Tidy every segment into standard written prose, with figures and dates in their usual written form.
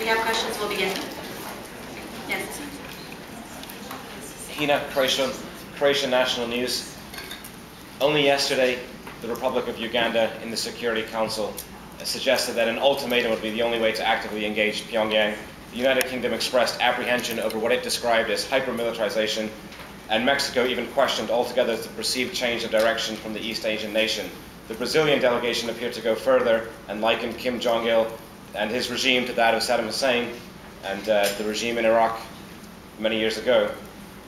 you have questions, we'll begin. Yes. Hina, Croatian National News. Only yesterday, the Republic of Uganda in the Security Council suggested that an ultimatum would be the only way to actively engage Pyongyang. The United Kingdom expressed apprehension over what it described as hyper-militarization, and Mexico even questioned altogether the perceived change of direction from the East Asian nation. The Brazilian delegation appeared to go further and likened Kim Jong-il and his regime to that of Saddam Hussein and the regime in Iraq many years ago.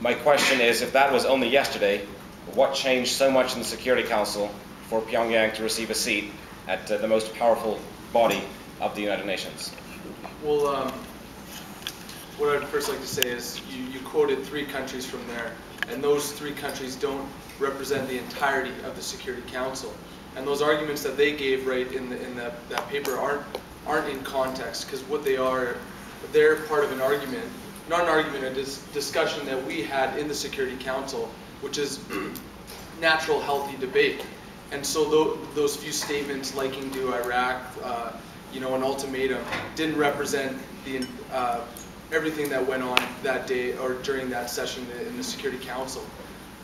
My question is, if that was only yesterday, what changed so much in the Security Council for Pyongyang to receive a seat at the most powerful body of the United Nations? Well, what I'd first like to say is you quoted 3 countries from there, and those 3 countries don't represent the entirety of the Security Council. And those arguments that they gave right in that paper aren't in context, because what they are, they're part of an argument, not an argument, a discussion that we had in the Security Council, which is natural, healthy debate. And so those few statements liking to Iraq, an ultimatum, didn't represent the everything that went on that day or during that session in the Security Council.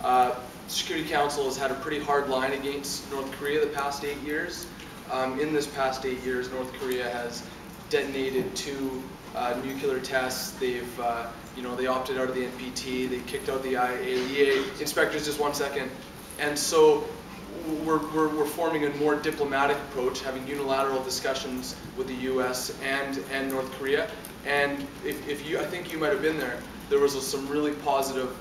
The Security Council has had a pretty hard line against North Korea the past 8 years. In this past 8 years, North Korea has detonated 2 nuclear tests. They've, they opted out of the NPT. They kicked out the IAEA inspectors. Just 1 second. And so we're forming a more diplomatic approach, having unilateral discussions with the U.S. and North Korea. And I think you might have been there. There was some really positive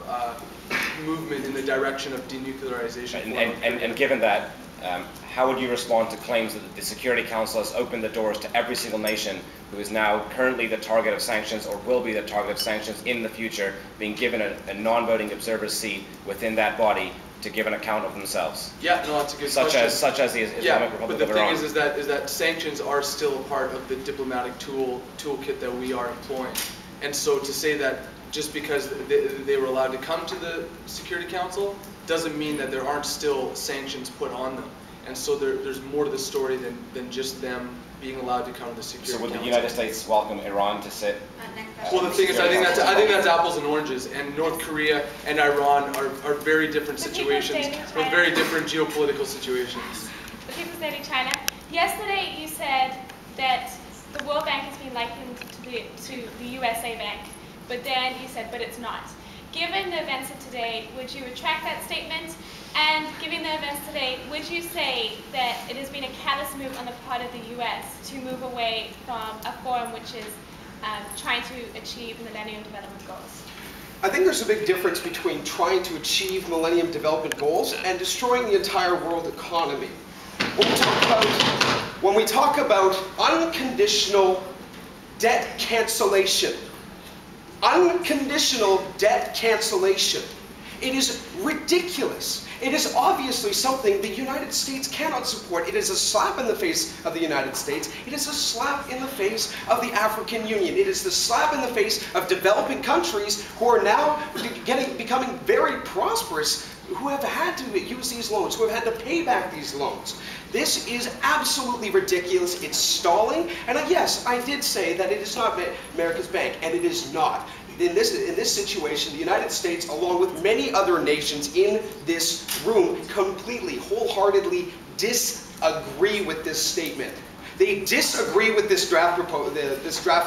movement in the direction of denuclearization. And given that, how would you respond to claims that the Security Council has opened the doors to every single nation who is now currently the target of sanctions or will be the target of sanctions in the future being given a non-voting observer seat within that body to give an account of themselves? Yeah, no, that's a good question. Such as the Islamic Republic of Iran. But the thing is that sanctions are still a part of the diplomatic toolkit that we are employing. And so to say that just because they were allowed to come to the Security Council doesn't mean that there aren't still sanctions put on them. And so there's more to the story than just them being allowed to come to the Security Council. So would the United States welcome Iran to sit? Well, the thing is, I think that's apples and oranges. And North Korea and Iran are very different situations with very different geopolitical situations. The People's State of China. Yesterday, you said that the World Bank has been likened to the USA Bank, but then you said, but it's not. Given the events of today, would you retract that statement? And given the events today, would you say that it has been a callous move on the part of the U.S. to move away from a forum which is trying to achieve Millennium Development Goals? I think there's a big difference between trying to achieve Millennium Development Goals and destroying the entire world economy. When we talk about unconditional debt cancellation, it is ridiculous. It is obviously something the United States cannot support. It is a slap in the face of the United States. It is a slap in the face of the African Union. It is the slap in the face of developing countries who are now becoming very prosperous, who have had to use these loans, who have had to pay back these loans. This is absolutely ridiculous. It's stalling. And yes, I did say that it is not America's bank, and it is not. In this situation, the United States, along with many other nations in this room, completely, wholeheartedly disagree with this statement. They disagree with this draft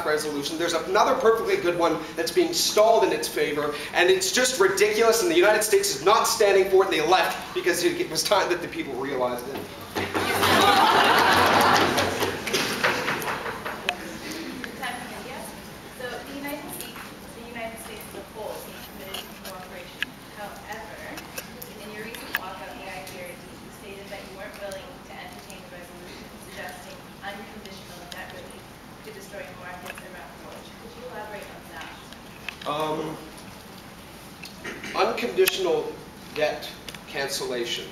resolution. There's another perfectly good one that's being stalled in its favor, and it's just ridiculous, and the United States is not standing for it, and they left because it was time that the people realized it. Unconditional debt cancellation.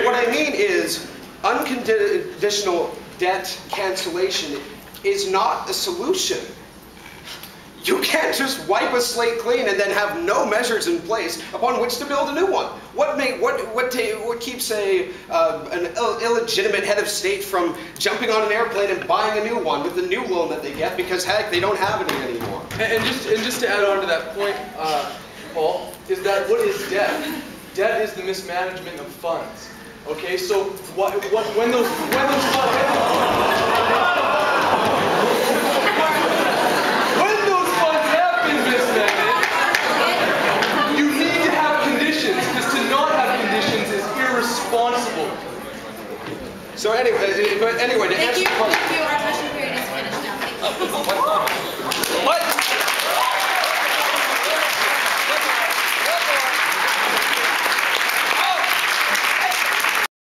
What I mean is unconditional debt cancellation is not a solution. You can't just wipe a slate clean and then have no measures in place upon which to build a new one. What keeps an illegitimate head of state from jumping on an airplane and buying a new one with the new loan that they get because, heck, they don't have any anymore? And just to add on to that point, Paul, is that what is debt? Debt is the mismanagement of funds. Okay, so when those funds have been mismanaged, you need to have conditions, because to not have conditions is irresponsible. So anyway, to answer